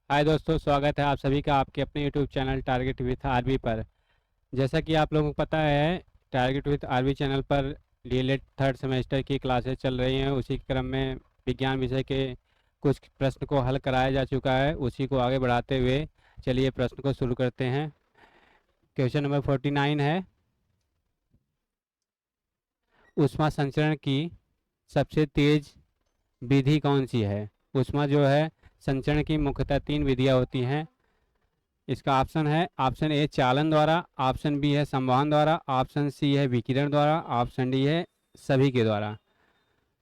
हाय दोस्तों, स्वागत है आप सभी का आपके अपने YouTube channel target with RB पर। जैसा कि आप लोगों को पता है, टारगेट विथ आरबी चैनल पर डीएलएड थर्ड सेमेस्टर की क्लासेस चल रही हैं। उसी क्रम में विज्ञान विषय के कुछ प्रश्न को हल कराया जा चुका है। उसी को आगे बढ़ाते हुए चलिए प्रश्न को शुरू करते हैं। क्वेश्चन नंबर 49 है, ऊष्मा संचरण की सबसे तेज विधि कौन सी है। ऊष्मा जो है संचरण की मुख्यतः तीन विधियां होती हैं। इसका ऑप्शन है, ऑप्शन ए चालन द्वारा, ऑप्शन बी है संवहन द्वारा, ऑप्शन सी है विकिरण द्वारा, ऑप्शन डी है सभी के द्वारा।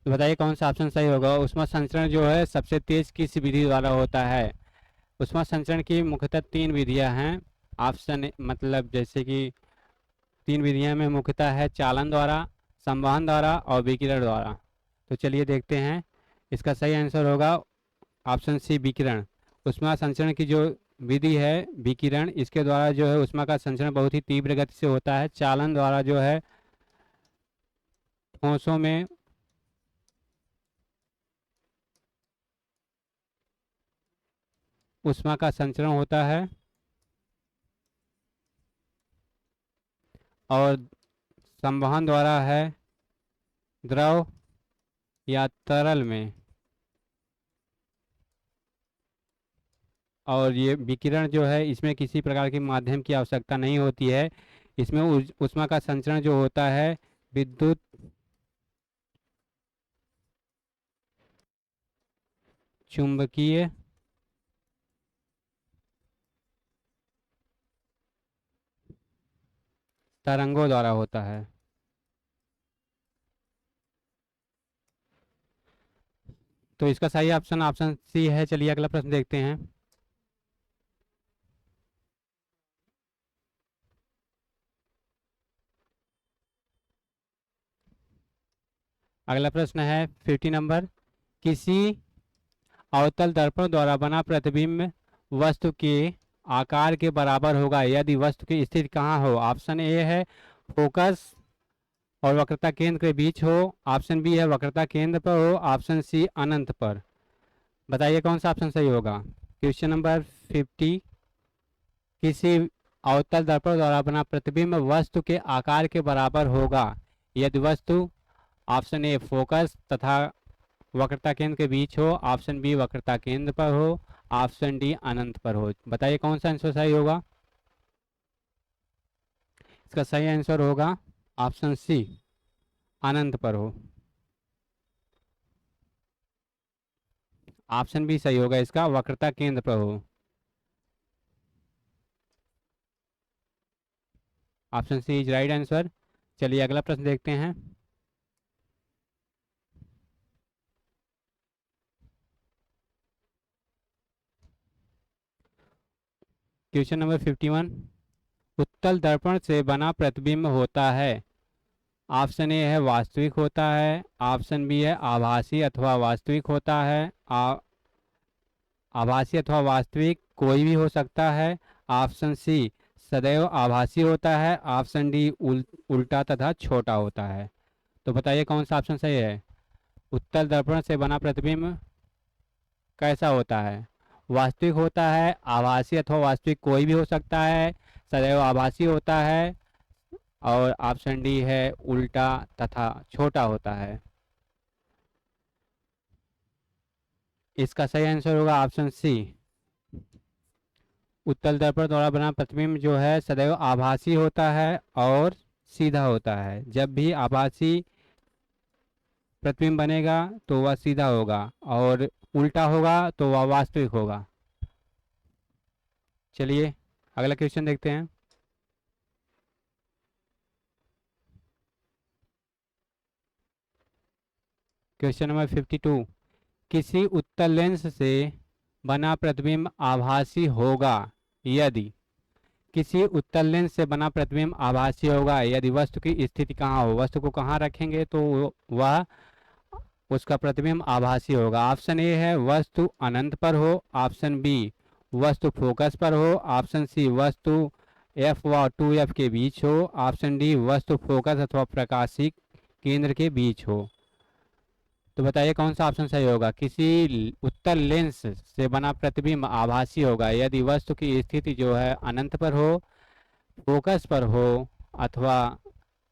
तो बताइए कौन सा ऑप्शन सही होगा। ऊष्मा संचरण जो है सबसे तेज किस विधि द्वारा होता है। ऊष्मा संचरण की मुख्यतः तीन विधियां हैं। ऑप्शन मतलब जैसे कि तीन विधियां में मुख्यतः है चालन द्वारा, संवहन द्वारा और विकिरण द्वारा। तो चलिए देखते हैं। इसका सही आंसर होगा ऑप्शन सी विकिरण। ऊष्मा संचरण की जो विधि है विकिरण, इसके द्वारा जो है ऊष्मा का संचरण बहुत ही तीव्र गति से होता है। चालन द्वारा जो है ठोसों में ऊष्मा का संचरण होता है और संवहन द्वारा है द्रव या तरल में। और ये विकिरण जो है इसमें किसी प्रकार के माध्यम की आवश्यकता नहीं होती है। इसमें ऊष्मा का संचरण जो होता है विद्युत चुंबकीय तरंगों द्वारा होता है। तो इसका सही ऑप्शन ऑप्शन सी है। चलिए अगला प्रश्न देखते हैं। अगला प्रश्न है 50 नंबर, किसी अवतल दर्पण द्वारा बना प्रतिबिंब वस्तु के आकार के बराबर होगा यदि वस्तु की स्थिति कहाँ हो। ऑप्शन ए है फोकस और वक्रता केंद्र के बीच हो, ऑप्शन बी है वक्रता केंद्र पर हो, ऑप्शन सी अनंत पर। बताइए कौन सा ऑप्शन सही होगा। क्वेश्चन नंबर 50, किसी अवतल दर्पण द्वारा बना प्रतिबिंब वस्तु के आकार के बराबर होगा यदि वस्तु ऑप्शन ए फोकस तथा वक्रता केंद्र के बीच हो, ऑप्शन बी वक्रता केंद्र पर हो, ऑप्शन डी अनंत पर हो। बताइए कौन सा आंसर सही होगा। इसका सही आंसर होगा ऑप्शन सी अनंत पर हो। ऑप्शन बी सही होगा, इसका वक्रता केंद्र पर हो। Option C is right answer. चलिए अगला प्रश्न देखते हैं। क्वेश्चन नंबर 51, उत्तल दर्पण से बना प्रतिबिंब होता है। ऑप्शन ए है वास्तविक होता है, ऑप्शन बी है आभासी अथवा वास्तविक होता है। आभासी अथवा वास्तविक कोई भी हो सकता है। ऑप्शन सी सदैव आभासी होता है, ऑप्शन डी उल्टा तथा छोटा होता है। तो बताइए कौन सा ऑप्शन सही है। उत्तल दर्पण से बना प्रतिबिंब कैसा होता है। वास्तविक होता है, आभासी अथवा वास्तविक कोई भी हो सकता है, सदैव आभासी होता है और ऑप्शन डी है उल्टा तथा छोटा होता है। इसका सही आंसर होगा ऑप्शन सी। उत्तल दर्पण द्वारा बना प्रतिबिंब जो है सदैव आभासी होता है और सीधा होता है। जब भी आभासी प्रतिबिंब बनेगा तो वह सीधा होगा और उल्टा होगा तो वह वास्तविक होगा। चलिए अगला क्वेश्चन देखते हैं। क्वेश्चन नंबर 52, किसी उत्तल लेंस से बना प्रतिबिंब आभासी होगा यदि किसी उत्तल लेंस से बना प्रतिबिंब आभासी होगा यदि वस्तु की स्थिति कहाँ हो। वस्तु को कहाँ रखेंगे तो वह उसका प्रतिबिंब आभासी होगा। ऑप्शन ए है वस्तु अनंत पर हो, ऑप्शन बी वस्तु फोकस पर हो, ऑप्शन सी वस्तु एफ व 2F के बीच हो, ऑप्शन डी वस्तु फोकस अथवा प्रकाशिक केंद्र के बीच हो। तो बताइए कौन सा ऑप्शन सही होगा। किसी उत्तल लेंस से बना प्रतिबिंब आभासी होगा यदि वस्तु की स्थिति जो है अनंत पर हो, फोकस पर हो, अथवा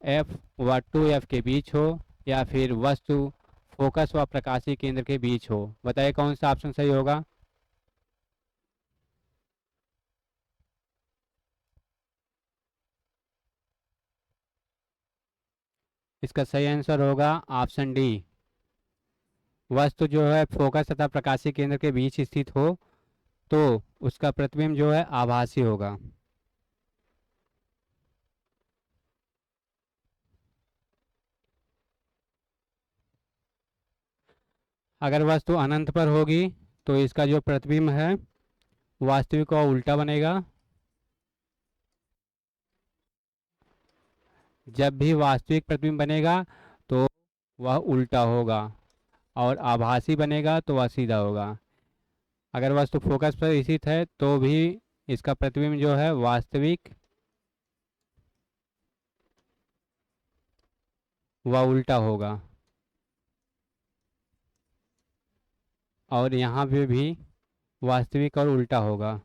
एफ व 2F के बीच हो, या फिर वस्तु फोकस व प्रकाशीय केंद्र के बीच हो। बताइए कौन सा ऑप्शन सही होगा। इसका सही आंसर होगा ऑप्शन डी। वस्तु जो है फोकस तथा प्रकाशीय केंद्र के बीच स्थित हो तो उसका प्रतिबिंब जो है आभासी होगा। अगर वस्तु अनंत पर होगी तो इसका जो प्रतिबिंब है वास्तविक और उल्टा बनेगा। जब भी वास्तविक प्रतिबिंब बनेगा तो वह उल्टा होगा, और आभासी बनेगा तो वह सीधा होगा। अगर वस्तु फोकस पर स्थित है तो भी इसका प्रतिबिंब जो है वास्तविक व उल्टा होगा, और यहाँ पे भी वास्तविक और उल्टा होगा।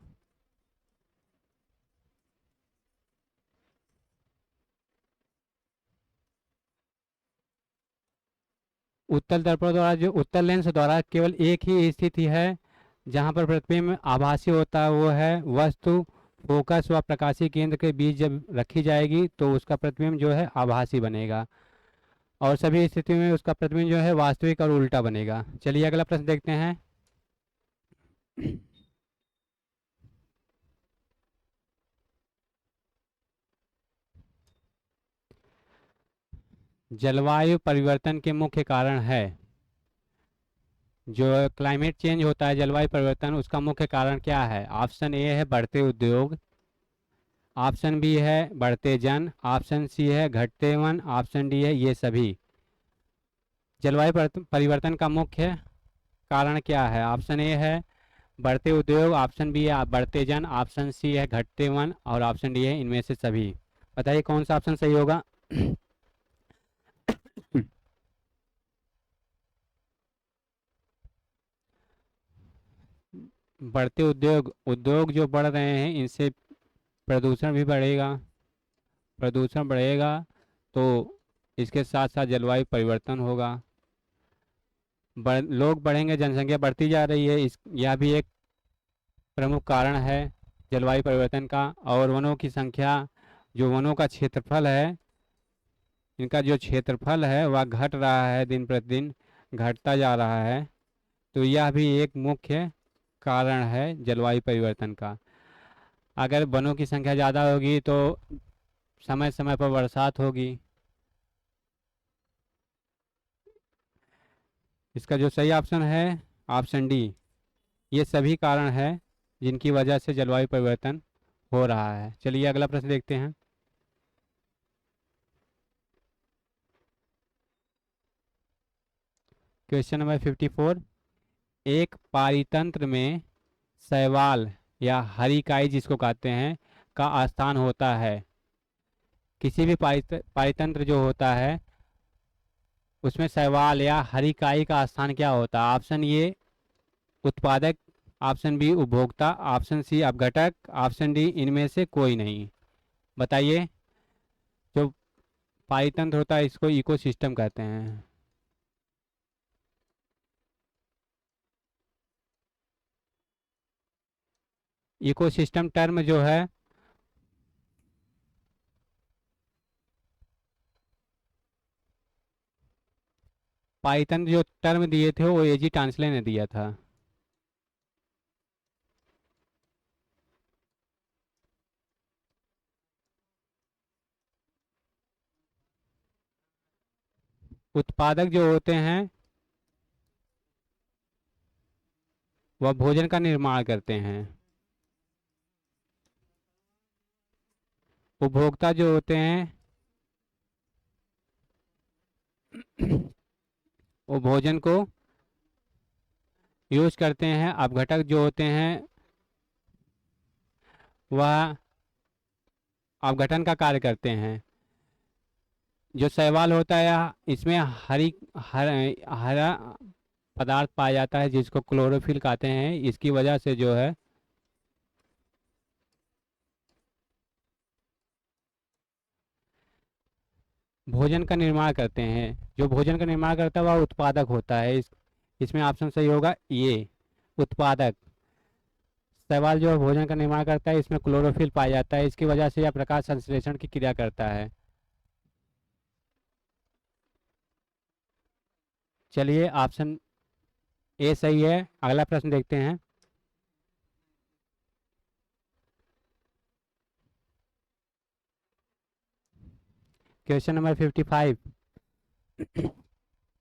उत्तल दर्पण द्वारा जो उत्तल लेंस द्वारा केवल एक ही स्थिति है जहाँ पर प्रतिबिंब आभासी होता है, वो है वस्तु फोकस व प्रकाशीय केंद्र के बीच जब रखी जाएगी तो उसका प्रतिबिंब जो है आभासी बनेगा, और सभी स्थितियों में उसका प्रतिबिंब जो है वास्तविक और उल्टा बनेगा। चलिए अगला प्रश्न देखते हैं। जलवायु परिवर्तन के मुख्य कारण है, जो क्लाइमेट चेंज होता है जलवायु परिवर्तन, उसका मुख्य कारण क्या है। ऑप्शन ए है बढ़ते उद्योग, ऑप्शन बी है बढ़ते जन, ऑप्शन सी है घटते वन, ऑप्शन डी है ये सभी। जलवायु परिवर्तन का मुख्य कारण क्या है। ऑप्शन ए है बढ़ते उद्योग, ऑप्शन बी है बढ़ते जन, ऑप्शन सी है घटते वन, और ऑप्शन डी है इनमें से सभी। बताइए कौन सा ऑप्शन सही होगा। बढ़ते उद्योग, उद्योग जो बढ़ रहे हैं इनसे प्रदूषण भी बढ़ेगा, प्रदूषण बढ़ेगा तो इसके साथ साथ जलवायु परिवर्तन होगा। लोग बढ़ेंगे, जनसंख्या बढ़ती जा रही है, इस यह भी एक प्रमुख कारण है जलवायु परिवर्तन का। और वनों की संख्या, जो वनों का क्षेत्रफल है, इनका जो क्षेत्रफल है वह घट रहा है, दिन प्रतिदिन घटता जा रहा है, तो यह भी एक मुख्य कारण है जलवायु परिवर्तन का। अगर वनों की संख्या ज़्यादा होगी तो समय समय पर बरसात होगी। इसका जो सही ऑप्शन है ऑप्शन डी, ये सभी कारण है जिनकी वजह से जलवायु परिवर्तन हो रहा है। चलिए अगला प्रश्न देखते हैं। Question number 54। एक पारितंत्र में शैवाल या हरिकाई जिसको कहते हैं का स्थान होता है। किसी भी पारितंत्र जो होता है उसमें शैवाल या हरिकाई का स्थान क्या होता है। ऑप्शन ए उत्पादक, ऑप्शन बी उपभोक्ता, ऑप्शन सी अपघटक, ऑप्शन डी इनमें से कोई नहीं। बताइए। जो पारितंत्र होता है इसको इकोसिस्टम कहते हैं। इकोसिस्टम टर्म जो है पाइथन जो टर्म दिए थे वो एजी टांसले ने दिया था। उत्पादक जो होते हैं वह भोजन का निर्माण करते हैं। उपभोक्ता जो होते हैं वो भोजन को यूज करते हैं। अपघटक जो होते हैं वह अपघटन का कार्य करते हैं। जो शैवाल होता है इसमें हरा पदार्थ पाया जाता है जिसको क्लोरोफिल कहते हैं। इसकी वजह से जो है भोजन का निर्माण करते हैं। जो भोजन का निर्माण करता है वह उत्पादक होता है। इसमें ऑप्शन सही होगा ये, उत्पादक। शैवाल जो भोजन का निर्माण करता है इसमें क्लोरोफिल पाया जाता है, इसकी वजह से यह प्रकाश संश्लेषण की क्रिया करता है। चलिए ऑप्शन ए सही है। अगला प्रश्न देखते हैं। Question number 55।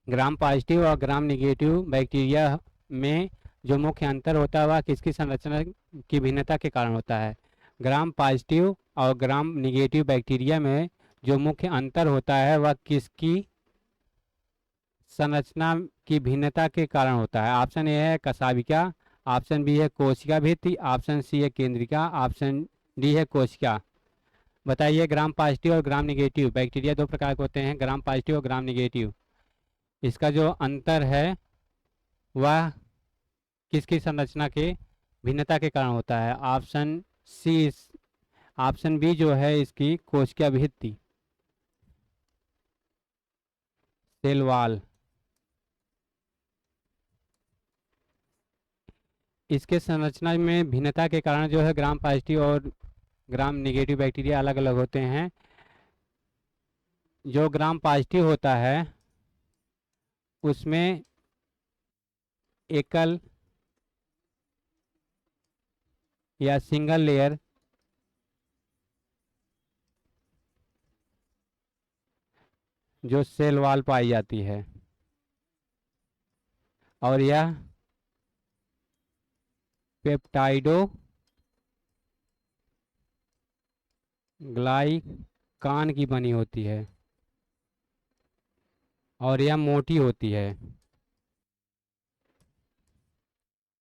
ग्राम पॉजिटिव और ग्राम निगेटिव बैक्टीरिया में जो मुख्य अंतर होता है वह किसकी संरचना की भिन्नता के कारण होता है। ग्राम पॉजिटिव और ग्राम निगेटिव बैक्टीरिया में जो मुख्य अंतर होता है वह किसकी संरचना की भिन्नता के कारण होता है। ऑप्शन ए है कशाभिका, ऑप्शन बी है कोशिका भित्ति, ऑप्शन सी है केंद्रिका, ऑप्शन डी है कोशिका। बताइए, ग्राम पॉजिटिव और ग्राम निगेटिव बैक्टीरिया दो प्रकार के होते हैं, ग्राम पॉजिटिव और ग्राम निगेटिव। इसका जो अंतर है वह किसकी संरचना के भिन्नता के कारण होता है। ऑप्शन सी, ऑप्शन बी जो है इसकी कोशिका भित्ति, सेल वॉल। इसके संरचना में भिन्नता के कारण जो है ग्राम पॉजिटिव और ग्राम निगेटिव बैक्टीरिया अलग अलग होते हैं। जो ग्राम पॉजिटिव होता है उसमें एकल या सिंगल लेयर जो सेल वॉल पाई जाती है और यह पेप्टाइडो ग्लाइकान की बनी होती है और यह मोटी होती है।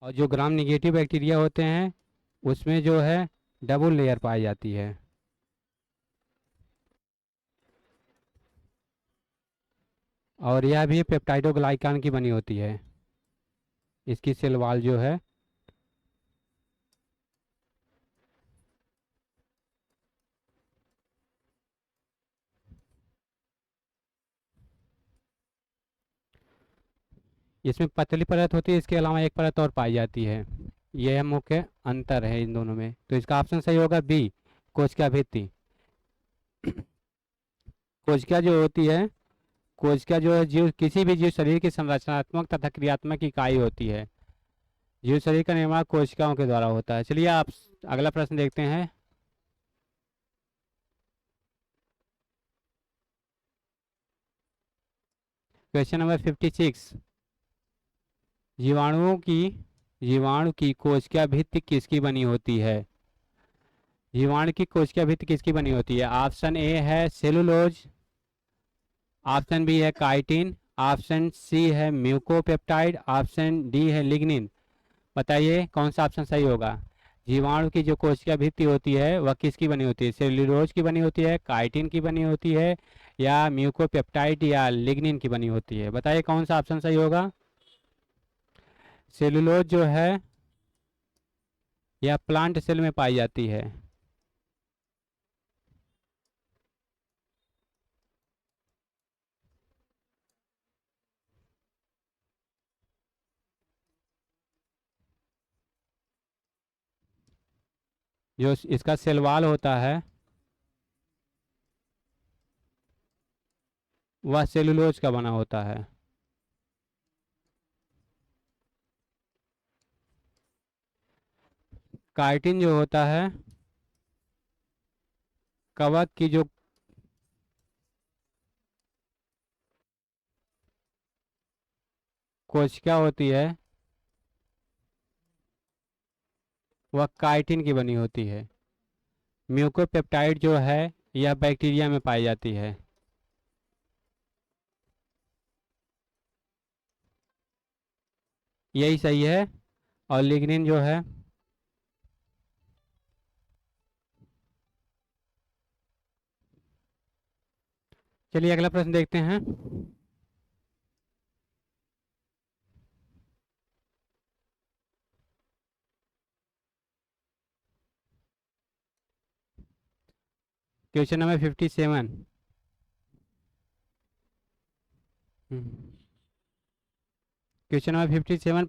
और जो ग्राम निगेटिव बैक्टीरिया होते हैं उसमें जो है डबल लेयर पाई जाती है और यह भी पेप्टाइडोग्लाइकान की बनी होती है। इसकी सेल वॉल जो है इसमें पतली परत होती है, इसके अलावा एक परत और पाई जाती है। यह मुख्य अंतर है इन दोनों में। तो इसका ऑप्शन सही होगा बी, कोशिका भित्ति। कोशिका जो होती है, कोशिका जो है जीव, किसी भी जीव शरीर की संरचनात्मक तथा क्रियात्मक इकाई होती है। जीव शरीर का निर्माण कोशिकाओं के द्वारा होता है। चलिए आप अगला प्रश्न देखते हैं। Question number 56। जीवाणु की कोशिका भित्ति किसकी बनी होती है। जीवाणु की कोशिका भित्ति किसकी बनी होती है। ऑप्शन ए है सेलुलोज, ऑप्शन बी है काइटिन, ऑप्शन सी है म्यूकोपेप्टाइड, ऑप्शन डी है लिग्निन। बताइए कौन सा ऑप्शन सही होगा। जीवाणु की जो कोशिका भित्ति होती है वह किसकी बनी होती है। सेलुलोज की बनी होती है, काइटिन की बनी होती है, या म्यूकोपेप्टाइड या लिग्निन की बनी होती है। बताइए कौन सा ऑप्शन सही होगा। सेलुलोज जो है यह प्लांट सेल में पाई जाती है। जो इसका सेल वॉल होता है वह सेलुलोज का बना होता है। काइटिन जो होता है कवक की जो कोशिका होती है वह काइटिन की बनी होती है। म्यूकोपेप्टाइड जो है यह बैक्टीरिया में पाई जाती है। यही सही है। और लिग्निन जो है चलिए अगला प्रश्न देखते हैं। Question number 57। Question number 57,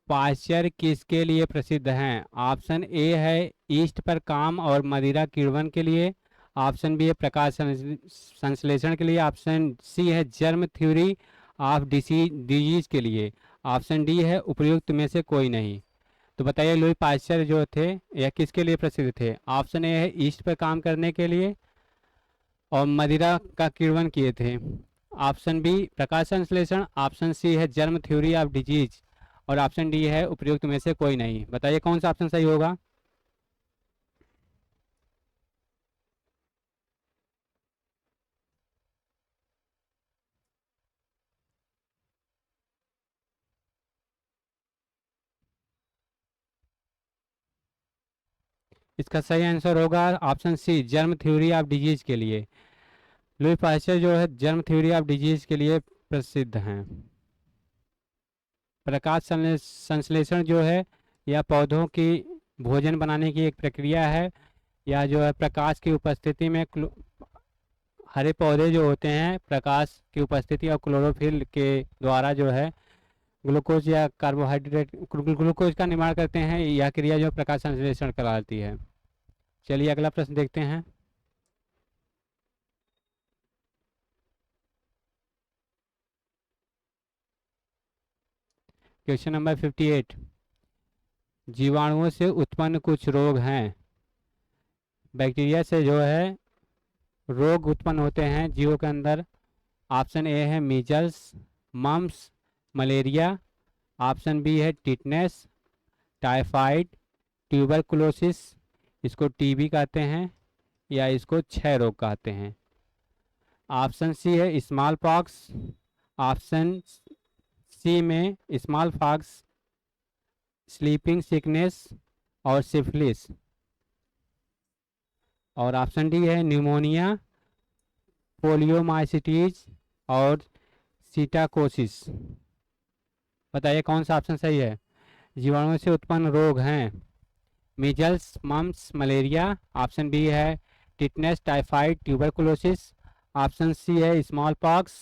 Pasteur किसके लिए प्रसिद्ध हैं? ऑप्शन ए है ईस्ट पर काम और मदिरा किण्वन के लिए। ऑप्शन बी है प्रकाश संश्लेषण के लिए। ऑप्शन सी है जर्म थ्योरी ऑफ डिजीज के लिए। ऑप्शन डी है उपयुक्त में से कोई नहीं। तो बताइए लुई पाश्चर जो थे यह किसके लिए प्रसिद्ध थे? ऑप्शन ए है ईस्ट पर काम करने के लिए और मदिरा का किण्वन किए थे। ऑप्शन बी प्रकाश संश्लेषण। ऑप्शन सी है जर्म थ्योरी ऑफ डिजीज और ऑप्शन डी है उपयुक्त में से कोई नहीं। बताइए कौन सा ऑप्शन सही होगा? इसका सही आंसर होगा option C germ theory of disease के लिए। लुई पाश्चर जो है जर्म थ्योरी ऑफ डिजीज के लिए प्रसिद्ध हैं। प्रकाश संश्लेषण जो है यह पौधों की भोजन बनाने की एक प्रक्रिया है। या जो है प्रकाश की उपस्थिति में हरे पौधे जो होते हैं प्रकाश की उपस्थिति और क्लोरोफिल के द्वारा जो है ग्लूकोज या कार्बोहाइड्रेट ग्लूकोज का निर्माण करते हैं। यह क्रिया जो प्रकाश संश्लेषण कहलाती है। चलिए अगला प्रश्न देखते हैं। क्वेश्चन नंबर 58, जीवाणुओं से उत्पन्न कुछ रोग हैं। बैक्टीरिया से जो है रोग उत्पन्न होते हैं जीवों के अंदर। ऑप्शन ए है measles, mumps, malaria. Option B है टिटनेस, टाइफाइड, ट्यूबरकुलोसिस, इसको टीबी कहते हैं या इसको क्षय रोग कहते हैं। ऑप्शन सी है स्मॉल पॉक्स। ऑप्शन सी में स्मॉल पॉक्स, स्लीपिंग सिकनेस और सिफिलिस। और ऑप्शन डी है न्यूमोनिया, पोलियोमाइसिटीज और सीटाकोसिस। बताइए कौन सा ऑप्शन सही है? जीवाणुओं से उत्पन्न रोग हैं measles, mumps, malaria. Option B है tetanus, typhoid, tuberculosis. Option C है smallpox,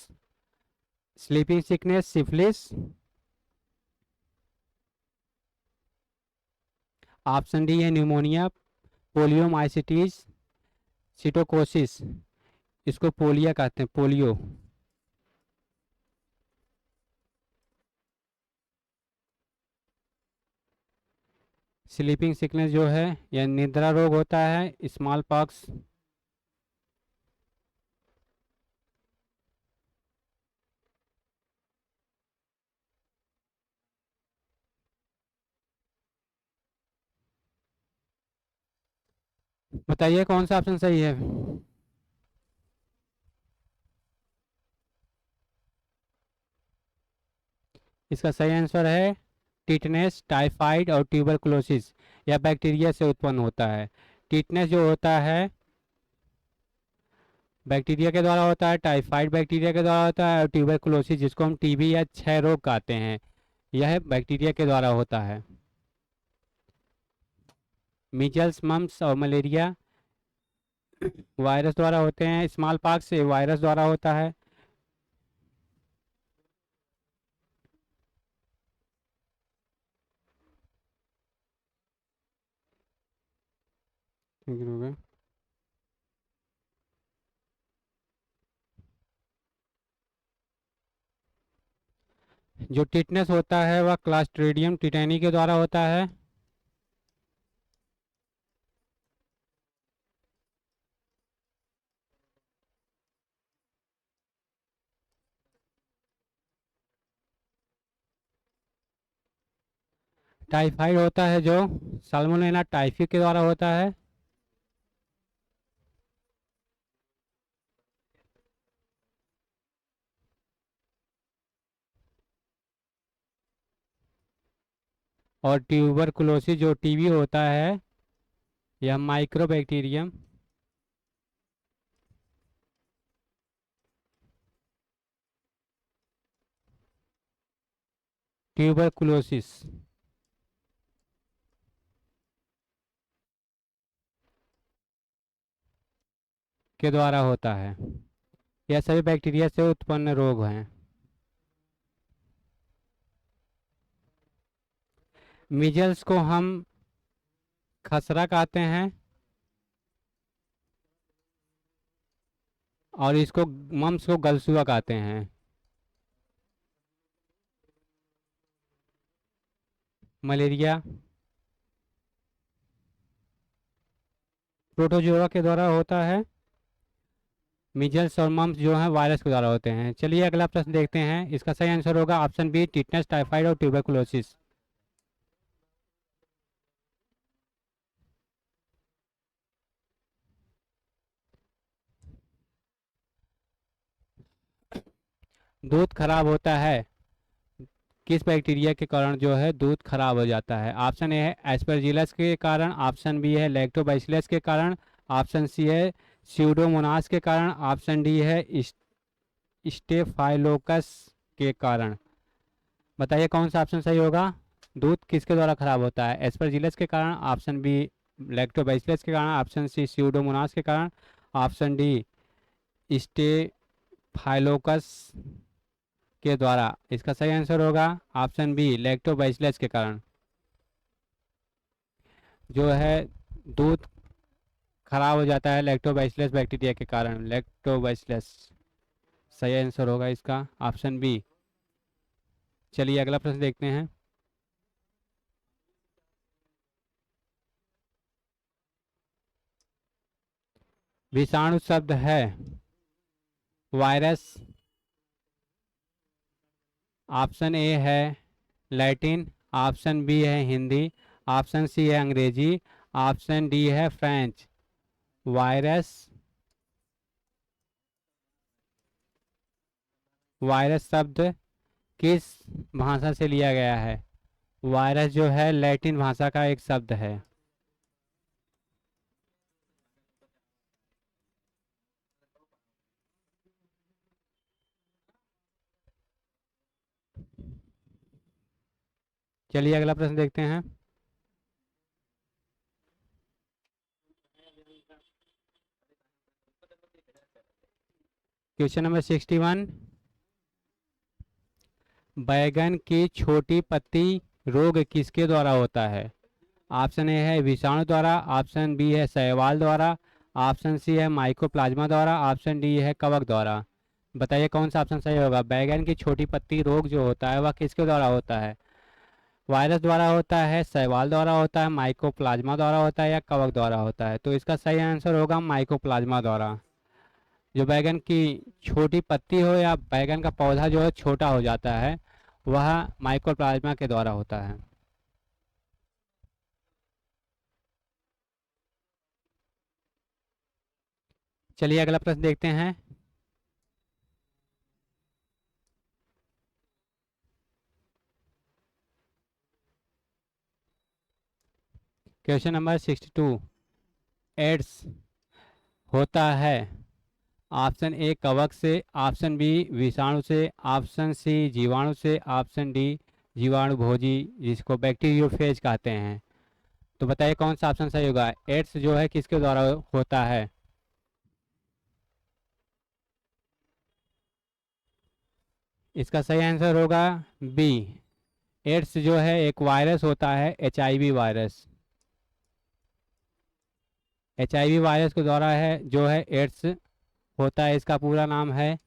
sleeping sickness, syphilis. Option D है न्यूमोनिया, पोलियोमाइसिटीज, सीटोकोसिस, इसको पोलिया कहते हैं, पोलियो। स्लीपिंग सिकनेस जो है यह निद्रा रोग होता है। स्मॉल पॉक्स बताइए कौन सा ऑप्शन सही है? इसका सही आंसर है टिटनेस, टाइफाइड और ट्यूबरकुलोसिस। यह बैक्टीरिया से उत्पन्न होता है। टिटनेस जो होता है बैक्टीरिया के द्वारा होता है, टाइफाइड बैक्टीरिया के द्वारा होता है और ट्यूबरकुलोसिस जिसको हम टीबी या क्षय रोग कहते हैं यह बैक्टीरिया के द्वारा होता है। मीजल्स, मम्प्स और मलेरिया वायरस द्वारा होते हैं। स्मॉल पॉक्स से वायरस द्वारा होता है। ठीक हो गया। जो टिटनेस होता है वह क्लास्ट्रीडियम टिटेनी के द्वारा होता है। टाइफाइड होता है जो साल्मोनेला टाइफी के द्वारा होता है। और ट्यूबरकुलोसिस जो टीबी होता है यह माइक्रोबैक्टीरियम ट्यूबरकुलोसिस के द्वारा होता है। यह सभी बैक्टीरिया से उत्पन्न रोग हैं। मीजल्स को हम खसरा कहते हैं और इसको मम्स को गलसुआ कहते हैं। मलेरिया प्रोटोजोआ के द्वारा होता है। मीजल्स और मम्स जो है वायरस के द्वारा होते हैं। चलिए अगला प्रश्न देखते हैं। इसका सही आंसर होगा ऑप्शन बी, टिटनेस, टाइफाइड और ट्यूबरकुलोसिस। दूध खराब होता है किस बैक्टीरिया के कारण जो है दूध खराब हो जाता है? ऑप्शन ए है एस्परजिलस के कारण, ऑप्शन बी है लैक्टोबैसिलस के कारण, ऑप्शन सी है स्यूडोमोनास के कारण, ऑप्शन डी है स्टेफाइलोकस के कारण। बताइए कौन सा ऑप्शन सही होगा? दूध किसके द्वारा खराब होता है? एस्परजिलस के कारण, ऑप्शन बी लैक्टोबैसिलस के कारण, ऑप्शन सी स्यूडोमोनास के कारण, ऑप्शन डी स्टेफाइलोकस के द्वारा। इसका सही आंसर होगा ऑप्शन बी, लैक्टोबैसिलस के कारण। जो है दूध खराब हो जाता है लैक्टोबैसिलस बैक्टीरिया के कारण। लैक्टोबैसिलस सही आंसर होगा इसका ऑप्शन बी। चलिए अगला प्रश्न देखते हैं। विषाणु शब्द है वायरस। ऑप्शन ए है लैटिन, ऑप्शन बी है हिंदी, ऑप्शन सी है अंग्रेजी, ऑप्शन डी है फ्रेंच। वायरस, वायरस शब्द किस भाषा से लिया गया है? वायरस जो है लैटिन भाषा का एक शब्द है। चलिए अगला प्रश्न देखते हैं। Question number 61। बैगन की छोटी पत्ती रोग किसके द्वारा होता है? ऑप्शन ए है विषाणु द्वारा, ऑप्शन बी है शैवाल द्वारा, ऑप्शन सी है माइकोप्लाज्मा द्वारा, ऑप्शन डी है कवक द्वारा। बताइए कौन सा ऑप्शन सही होगा? बैगन की छोटी पत्ती रोग जो होता है वह किसके द्वारा होता है? वायरस द्वारा होता है, शैवाल द्वारा होता है, माइकोप्लाज्मा द्वारा होता है या कवक द्वारा होता है? तो इसका सही आंसर होगा माइकोप्लाज्मा द्वारा। जो बैगन की छोटी पत्ती हो या बैगन का पौधा जो है छोटा हो जाता है वह माइकोप्लाज्मा के द्वारा होता है। चलिए अगला प्रश्न देखते हैं। Question number 62। एड्स होता है ऑप्शन ए कवक से, ऑप्शन बी विषाणु से, ऑप्शन सी जीवाणु से, ऑप्शन डी जीवाणु भोजी जिसको बैक्टीरियोफेज कहते हैं। तो बताइए कौन सा ऑप्शन सही होगा? एड्स जो है किसके द्वारा होता है? इसका सही आंसर होगा बी। एड्स जो है एक वायरस होता है, एचआईवी वायरस। एचआईवी वायरस के द्वारा है जो है एड्स होता है। इसका पूरा नाम है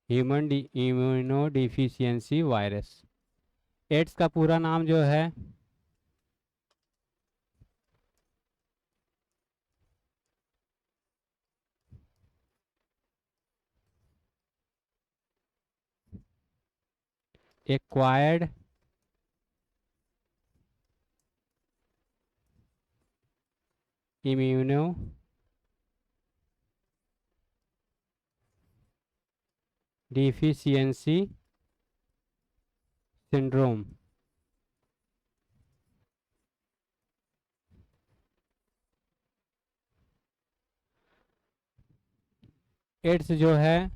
ह्यूमन इम्यूनोडिफिशियंसी वायरस। एड्स का पूरा नाम जो है acquired immuno deficiency syndrome. AIDS जो है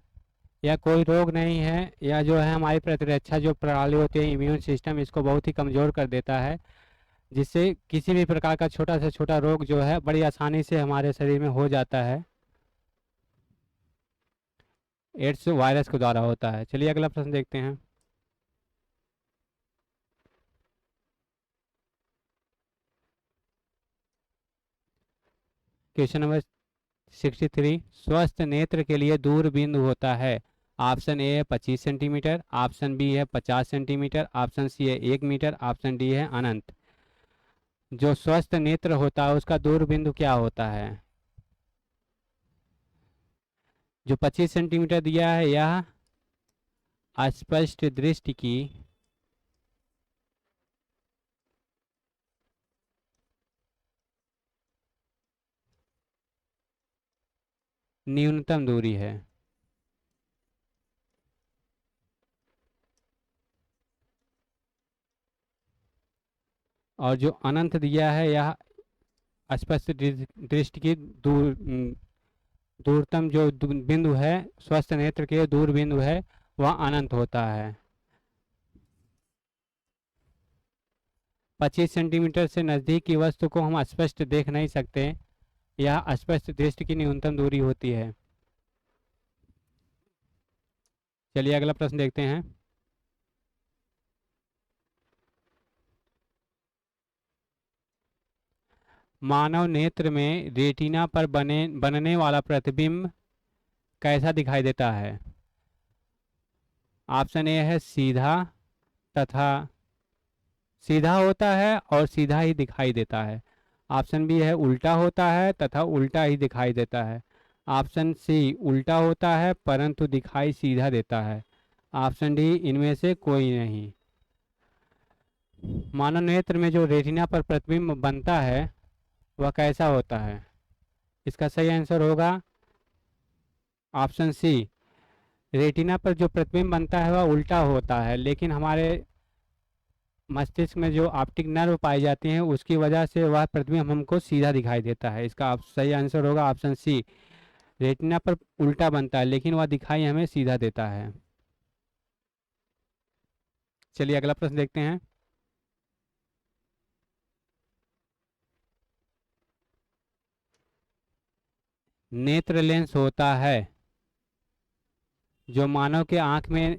या कोई रोग नहीं है, या जो है हमारी प्रतिरक्षा जो प्रणाली होती है, इम्यून सिस्टम, इसको बहुत ही कमज़ोर कर देता है, जिससे किसी भी प्रकार का छोटा से छोटा रोग जो है बड़ी आसानी से हमारे शरीर में हो जाता है। एड्स वायरस के द्वारा होता है। चलिए अगला प्रश्न देखते हैं। Question number 63। स्वस्थ नेत्र के लिए दूर बिंदु होता है। ऑप्शन ए है 25 सेंटीमीटर, ऑप्शन बी है 50 सेंटीमीटर, ऑप्शन सी है 1 मीटर, ऑप्शन डी है अनंत। जो स्वस्थ नेत्र होता है उसका दूर बिंदु क्या होता है? जो 25 सेंटीमीटर दिया है यह अस्पष्ट दृष्टि की न्यूनतम दूरी है। और जो अनंत दिया है यह स्पष्ट दृष्टि की दूरतम जो बिंदु है, स्वस्थ नेत्र के दूर बिंदु है, वह अनंत होता है। 25 सेंटीमीटर से नज़दीक की वस्तु को हम स्पष्ट देख नहीं सकते, यह स्पष्ट दृष्टि की न्यूनतम दूरी होती है। चलिए अगला प्रश्न देखते हैं। मानव नेत्र में रेटिना पर बनने वाला प्रतिबिंब कैसा दिखाई देता है? ऑप्शन ए है सीधा तथा सीधा होता है और सीधा ही दिखाई देता है। ऑप्शन बी है उल्टा होता है तथा उल्टा ही दिखाई देता है। ऑप्शन सी उल्टा होता है परंतु दिखाई सीधा देता है। ऑप्शन डी इनमें से कोई नहीं। मानव नेत्र में जो रेटिना पर प्रतिबिंब बनता है वह कैसा होता है? इसका सही आंसर होगा ऑप्शन सी। रेटिना पर जो प्रतिबिंब बनता है वह उल्टा होता है, लेकिन हमारे मस्तिष्क में जो ऑप्टिक नर्व पाई जाती हैं उसकी वजह से वह प्रतिबिंब हमको सीधा दिखाई देता है। इसका सही आंसर होगा ऑप्शन सी। रेटिना पर उल्टा बनता है लेकिन वह दिखाई हमें सीधा देता है। चलिए अगला प्रश्न देखते हैं। नेत्र लेंस होता है जो मानव के आंख में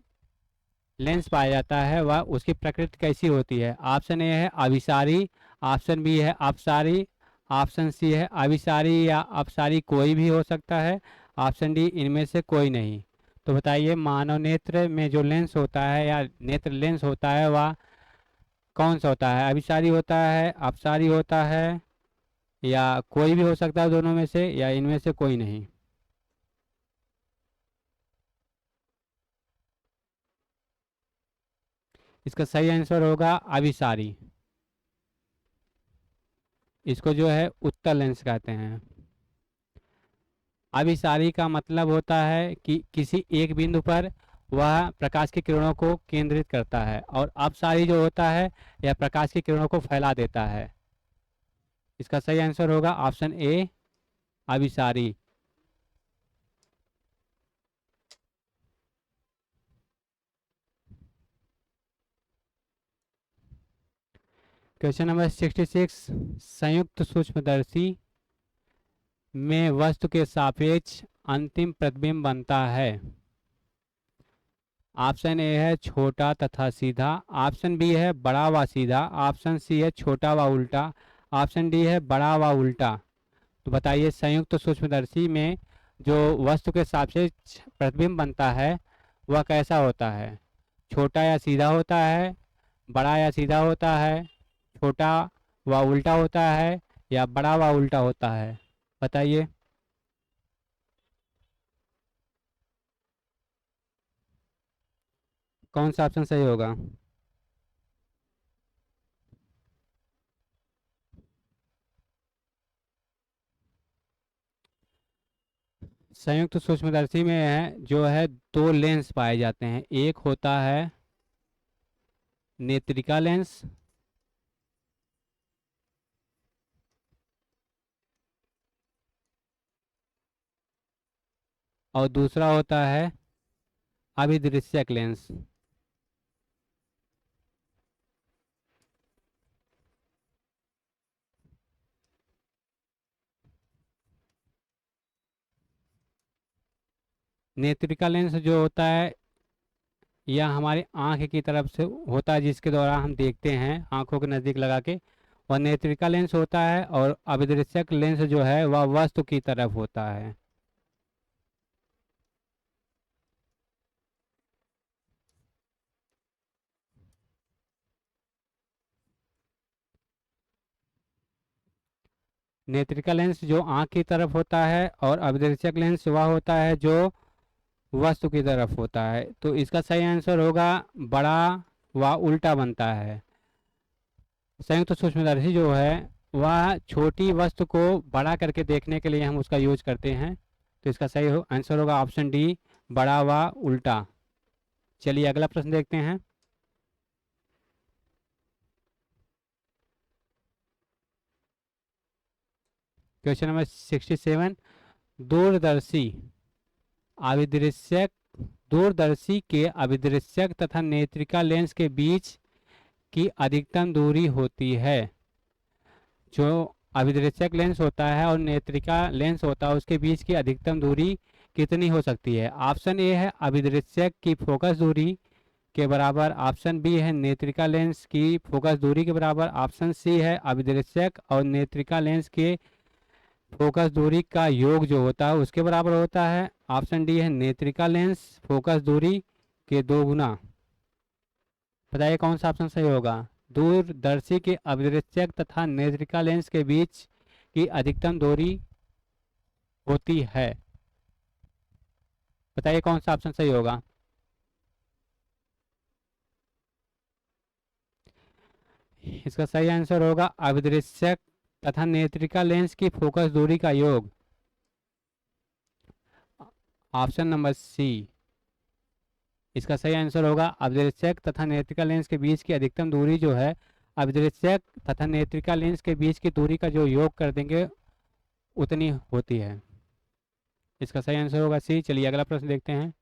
लेंस पाया जाता है, वह उसकी प्रकृति कैसी होती है? ऑप्शन ए है अभिसारी, ऑप्शन बी है अपसारी, ऑप्शन सी है अभिसारी या अपसारी कोई भी हो सकता है, ऑप्शन डी इनमें से कोई नहीं। तो बताइए मानव नेत्र में जो लेंस होता है या नेत्र लेंस होता है वह कौन सा होता है? अभिसारी होता है, अपसारी होता है, या कोई भी हो सकता है दोनों में से, या इनमें से कोई नहीं? इसका सही आंसर होगा अभिसारी। इसको जो है उत्तल लेंस कहते हैं। अभिसारी का मतलब होता है कि किसी एक बिंदु पर वह प्रकाश की किरणों को केंद्रित करता है, और अपसारी जो होता है यह प्रकाश की किरणों को फैला देता है। इसका सही आंसर होगा ऑप्शन ए अभिसारी। Question number 66। संयुक्त सूक्ष्मदर्शी में वस्तु के सापेक्ष अंतिम प्रतिबिंब बनता है। ऑप्शन ए है छोटा तथा सीधा, ऑप्शन बी है बड़ा व सीधा, ऑप्शन सी है छोटा व उल्टा, ऑप्शन डी है बड़ा व उल्टा। तो बताइए संयुक्त सूक्ष्मदर्शी में जो वस्तु के सापेक्ष प्रतिबिंब बनता है वह कैसा होता है? छोटा या सीधा होता है, बड़ा या सीधा होता है, छोटा व उल्टा होता है, या बड़ा व उल्टा होता है? बताइए। कौन सा ऑप्शन सही होगा? संयुक्त सूक्ष्मदर्शी में है जो है दो लेंस पाए जाते हैं। एक होता है नेत्रिका लेंस और दूसरा होता है अभिदृश्यक लेंस। नेत्रिका लेंस जो होता है यह हमारी आंख की तरफ से होता है, जिसके द्वारा हम देखते हैं आंखों के नज़दीक लगा के। और नेत्रिका लेंस होता है, और अभिदृश्यक लेंस जो है वह वस्तु की तरफ होता है। नेत्रिका लेंस जो आंख की तरफ होता है, और अभिदृश्यक लेंस वह होता है जो वस्तु की तरफ होता है। तो इसका सही आंसर होगा बड़ा व उल्टा बनता है। संयुक्त सूक्ष्मदर्शी जो है वह छोटी वस्तु को बड़ा करके देखने के लिए हम उसका यूज करते हैं। तो इसका सही आंसर होगा ऑप्शन डी, बड़ा व उल्टा। चलिए अगला प्रश्न देखते हैं। Question number 67। दूरदर्शी अभिदृश्यक दूरदर्शी के अभिदृश्यक तथा नेत्रिका लेंस के बीच की अधिकतम दूरी होती है। जो अभिदृश्यक लेंस होता है और नेत्रिका लेंस होता है उसके बीच की अधिकतम दूरी कितनी हो सकती है? ऑप्शन ए है अभिदृश्यक की फोकस दूरी के बराबर, ऑप्शन बी है नेत्रिका लेंस की फोकस दूरी के बराबर, ऑप्शन सी है अभिदृश्यक और नेत्रिका लेंस के फोकस दूरी का योग जो होता है उसके बराबर होता है, ऑप्शन डी है नेत्रिका लेंस फोकस दूरी के 2 गुना। बताइए कौन सा ऑप्शन सही होगा? दूरदर्शी के अभिदृश्यक तथा नेत्रिका लेंस के बीच की अधिकतम दूरी होती है। बताइए कौन सा ऑप्शन सही होगा? इसका सही आंसर होगा अभिदृश्यक तथा नेत्रिका लेंस की फोकस दूरी का योग, ऑप्शन नंबर सी। इसका सही आंसर होगा अभिदृश्यक तथा नेत्रिका लेंस के बीच की अधिकतम दूरी जो है, अभिदृश्यक तथा नेत्रिका लेंस के बीच की दूरी का जो योग कर देंगे उतनी होती है। इसका सही आंसर होगा सी। चलिए अगला प्रश्न देखते हैं।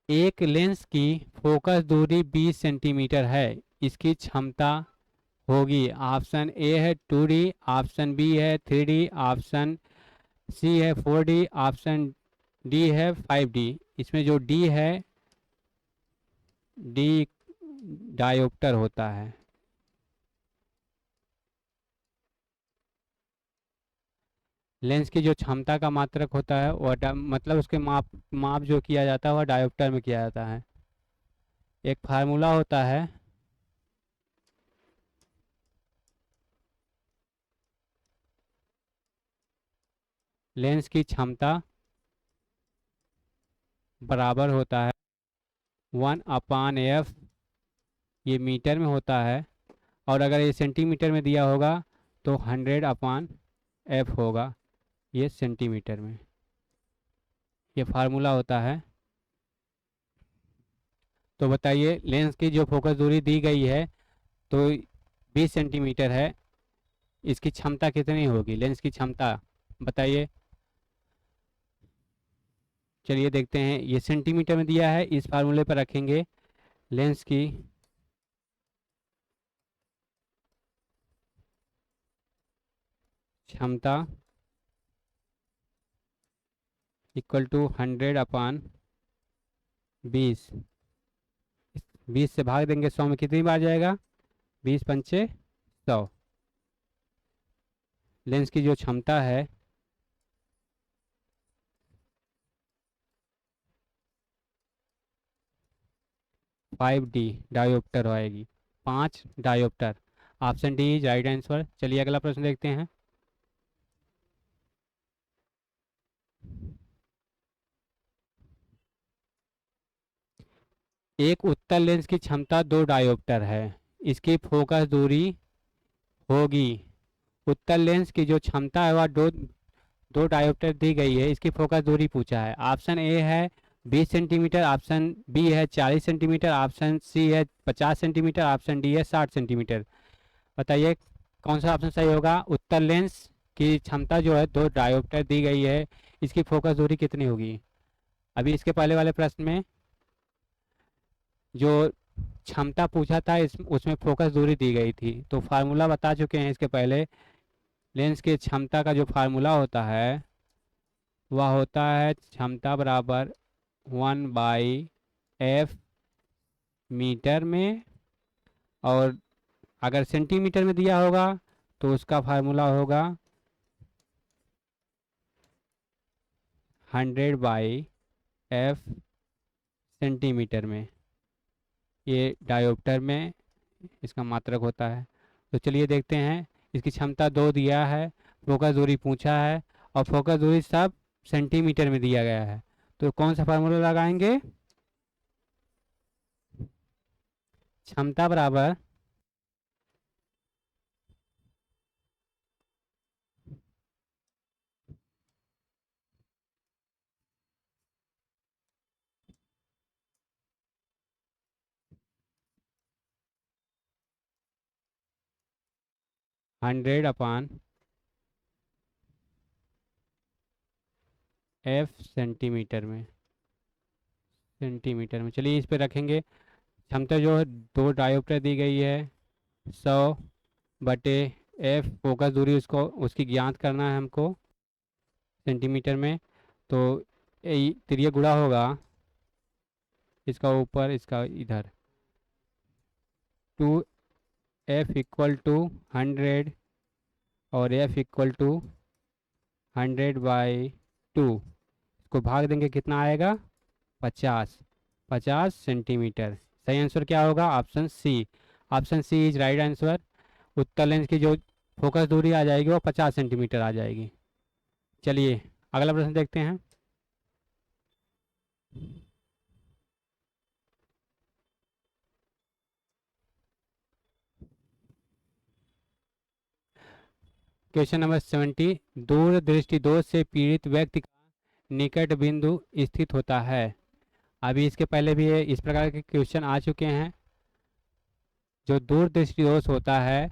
एक लेंस की फोकस दूरी 20 सेंटीमीटर है, इसकी क्षमता होगी। ऑप्शन ए है 2D, ऑप्शन बी है 3D, ऑप्शन सी है 4D, ऑप्शन डी है 5D। इसमें जो डी है, डी डायोप्टर होता है। लेंस की जो क्षमता का मात्रक होता है वह मतलब उसके माप जो किया जाता है वह डायोप्टर में किया जाता है। एक फार्मूला होता है, लेंस की क्षमता बराबर होता है 1/f, ये मीटर में होता है, और अगर ये सेंटीमीटर में दिया होगा तो 100/f होगा, ये सेंटीमीटर में। ये फार्मूला होता है। तो बताइए लेंस की जो फोकस दूरी दी गई है तो 20 सेंटीमीटर है, इसकी क्षमता कितनी होगी? लेंस की क्षमता बताइए। चलिए देखते हैं, ये सेंटीमीटर में दिया है, इस फार्मूले पर रखेंगे लेंस की क्षमता इक्वल टू 100/20। 20 से भाग देंगे 100 में, कितनी बार जाएगा? 20 पंचे 100। लेंस की जो क्षमता है 5D डायोप्टर आएगी, 5 dioptre. Option D is right answer. चलिए अगला प्रश्न देखते हैं। एक उत्तल लेंस की क्षमता 2 डायोप्टर है, इसकी फोकस दूरी होगी। उत्तल लेंस की जो क्षमता है वह दो डायोप्टर दी गई है, इसकी फोकस दूरी पूछा है। ऑप्शन ए है 20 सेंटीमीटर, ऑप्शन बी है 40 सेंटीमीटर, ऑप्शन सी है 50 सेंटीमीटर, ऑप्शन डी है 60 सेंटीमीटर। बताइए कौन सा ऑप्शन सही होगा। उत्तल लेंस की क्षमता जो है दो डायोप्टर दी गई है, इसकी फोकस दूरी कितनी होगी। अभी इसके पहले वाले प्रश्न में जो क्षमता पूछा था उसमें फोकस दूरी दी गई थी, तो फार्मूला बता चुके हैं इसके पहले। लेंस की क्षमता का जो फार्मूला होता है वह होता है क्षमता बराबर 1/f मीटर में, और अगर सेंटीमीटर में दिया होगा तो उसका फार्मूला होगा 100/f सेंटीमीटर में। ये डायोप्टर में इसका मात्रक होता है। तो चलिए देखते हैं, इसकी क्षमता 2 दिया है, फोकस दूरी पूछा है, और फोकस दूरी सब सेंटीमीटर में दिया गया है, तो कौन सा फार्मूला लगाएंगे। क्षमता बराबर 100/f सेंटीमीटर में। चलिए इस पे रखेंगे। क्षमता जो है दो डायोप्टर दी गई है, 100/f फोकस दूरी उसको उसकी ज्ञात करना है हमको सेंटीमीटर में। तो त्रिय गुणा होगा इसका ऊपर इसका इधर, 2f इक्वल टू 100 और f इक्वल टू 100/2। इसको भाग देंगे कितना आएगा 50 सेंटीमीटर। सही आंसर क्या होगा option C. Option C is right answer. उत्तल लेंस की जो फोकस दूरी आ जाएगी वो 50 सेंटीमीटर आ जाएगी। चलिए अगला प्रश्न देखते हैं। क्वेश्चन नंबर 70, दूर दृष्टि दोष से पीड़ित व्यक्ति का निकट बिंदु स्थित होता है। अभी इसके पहले भी इस प्रकार के क्वेश्चन आ चुके हैं। जो दूर दृष्टि दोष होता है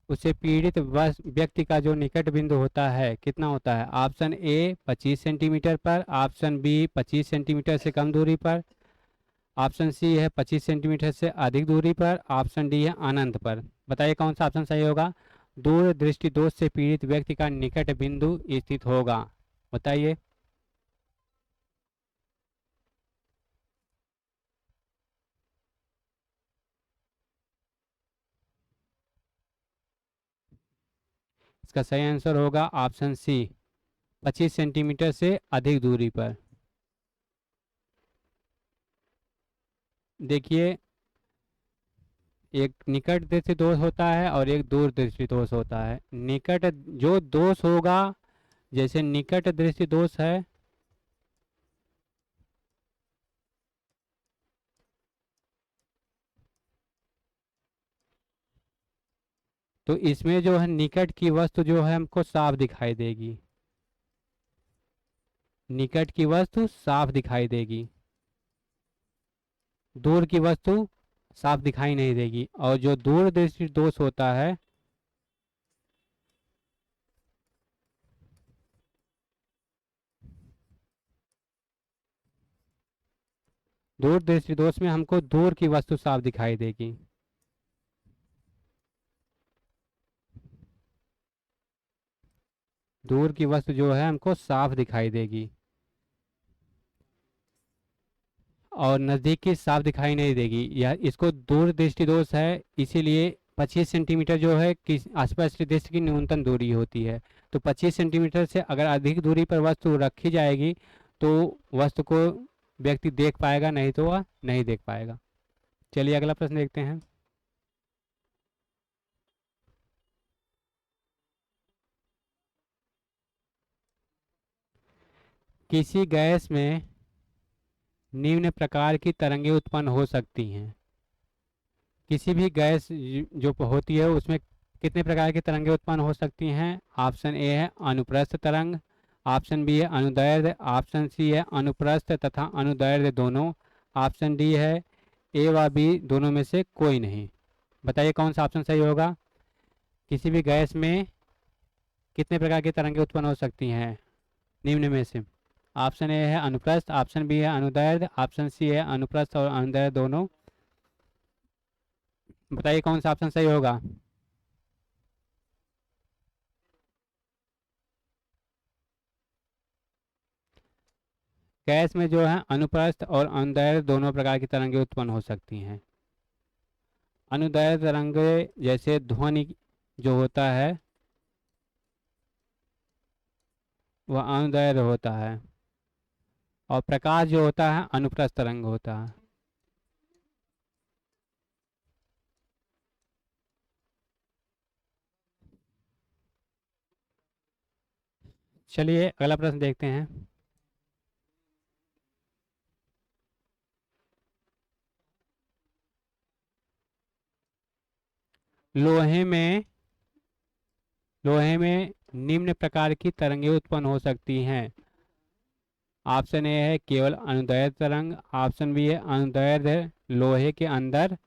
उससे पीड़ित व्यक्ति का जो निकट बिंदु होता है कितना होता है। ऑप्शन ए 25 सेंटीमीटर पर, ऑप्शन बी 25 सेंटीमीटर से कम दूरी पर, ऑप्शन सी है 25 सेंटीमीटर से अधिक दूरी पर, ऑप्शन डी है अनंत पर। बताइए कौन सा ऑप्शन सही होगा। दूर दृष्टि दोष से पीड़ित व्यक्ति का निकट बिंदु स्थित होगा, बताइए। इसका सही आंसर होगा ऑप्शन सी 25 सेंटीमीटर से अधिक दूरी पर। देखिए एक निकट दृष्टि दोष होता है और एक दूर दृष्टि दोष होता है। निकट जो दोष होगा, जैसे निकट दृष्टि दोष है तो इसमें जो है निकट की वस्तु जो है हमको साफ दिखाई देगी, निकट की वस्तु साफ दिखाई देगी, दूर की वस्तु साफ दिखाई नहीं देगी। और जो दूर दृष्टि दोष होता है दूर दृष्टि दोष में हमको दूर की वस्तु साफ दिखाई देगी। दूर की वस्तु जो है हमको साफ दिखाई देगी और नज़दीक की साफ दिखाई नहीं देगी। यह इसको दूर दृष्टि दोष है, इसीलिए 25 सेंटीमीटर जो है कि आसपास की दृष्टि की न्यूनतम दूरी होती है। तो 25 सेंटीमीटर से अगर अधिक दूरी पर वस्तु रखी जाएगी तो वस्तु को व्यक्ति देख पाएगा, नहीं तो वह नहीं देख पाएगा। चलिए अगला प्रश्न देखते हैं। किसी गैस में निम्न प्रकार की तरंगें उत्पन्न हो सकती हैं। किसी भी गैस जो होती है उसमें कितने प्रकार की तरंगें उत्पन्न हो सकती हैं? ऑप्शन ए है अनुप्रस्थ तरंग, ऑप्शन बी है अनुदैर्ध्य, ऑप्शन सी है अनुप्रस्थ तथा अनुदैर्ध्य दोनों, ऑप्शन डी है ए व बी दोनों में से कोई नहीं। बताइए कौन सा ऑप्शन सही होगा? किसी भी गैस में कितने प्रकार की तरंगें उत्पन्न हो सकती हैं निम्न में से? ऑप्शन ए है अनुप्रस्थ, ऑप्शन बी है अनुदैर्ध्य, ऑप्शन सी है अनुप्रस्थ और अनुदैर्ध्य दोनों। बताइए कौन सा ऑप्शन सही होगा? गैस में जो है अनुप्रस्थ और अनुदैर्ध्य दोनों प्रकार की तरंगें उत्पन्न हो सकती हैं। अनुदैर्ध्य तरंगें जैसे ध्वनि जो होता है वह अनुदैर्ध्य होता है, और प्रकाश जो होता है अनुप्रस्थ तरंग होता है। चलिए अगला प्रश्न देखते हैं। लोहे में निम्न प्रकार की तरंगें उत्पन्न हो सकती हैं। ऑप्शन ए है केवल अनुदैर्ध्य तरंग, ऑप्शन बी है अनुदैर्ध्य लोहे के अंदर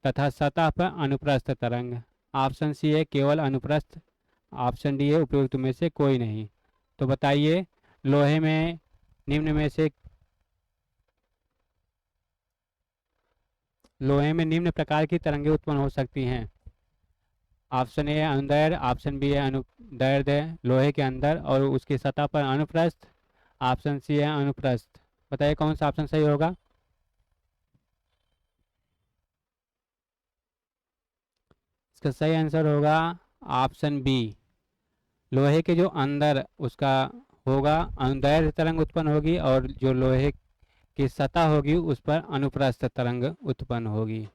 तथा सतह पर अनुप्रस्थ तरंग, ऑप्शन सी है केवल अनुप्रस्थ, ऑप्शन डी है उपयुक्त में से कोई नहीं। तो बताइए लोहे में निम्न में से लोहे में निम्न प्रकार की तरंगें उत्पन्न हो सकती हैं। ऑप्शन ए है अनुदैर्ध्य, ऑप्शन बी है अनुदैर्ध्य लोहे के अंदर और उसकी सतह पर अनुप्रस्थ, ऑप्शन सी है अनुप्रस्थ। बताइए कौन सा ऑप्शन सही होगा? इसका सही आंसर होगा ऑप्शन बी। लोहे के जो अंदर उसका होगा अनुदैर्ध्य तरंग उत्पन्न होगी और जो लोहे की सतह होगी उस पर अनुप्रस्थ तरंग उत्पन्न होगी।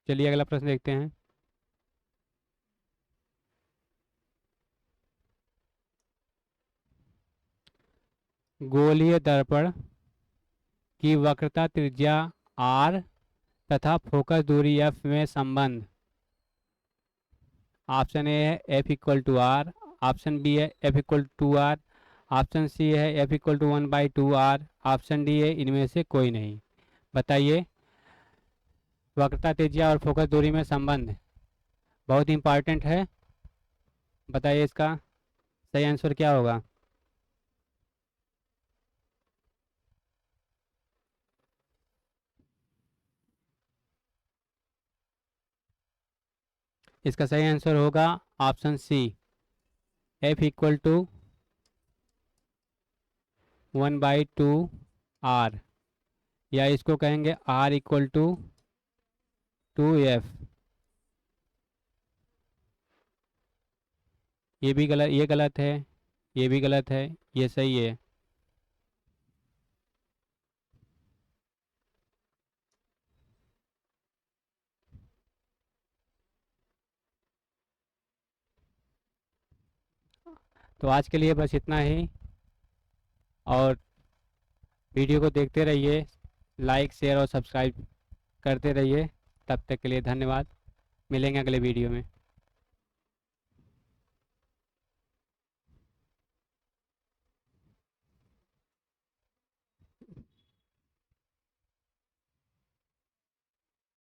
चलिए अगला प्रश्न देखते हैं। गोलीय दर्पण की वक्रता त्रिज्या r तथा फोकस दूरी f में संबंध। ऑप्शन ए है f equal to R, option B है f equal to R, option C है f equal to 1/2r, option D है इनमें से कोई नहीं। बताइए वक्रता त्रिज्या और फोकस दूरी में संबंध बहुत इंपॉर्टेंट है। बताइए इसका सही आंसर क्या होगा? इसका सही आंसर होगा option C f equal to 1/2r, या इसको कहेंगे r इक्वल टू 2f। ये भी गलत, ये गलत है, ये भी गलत है, ये सही है। तो आज के लिए बस इतना ही, और वीडियो को देखते रहिए, लाइक शेयर और सब्सक्राइब करते रहिए। तब तक के लिए धन्यवाद। मिलेंगे अगले वीडियो में।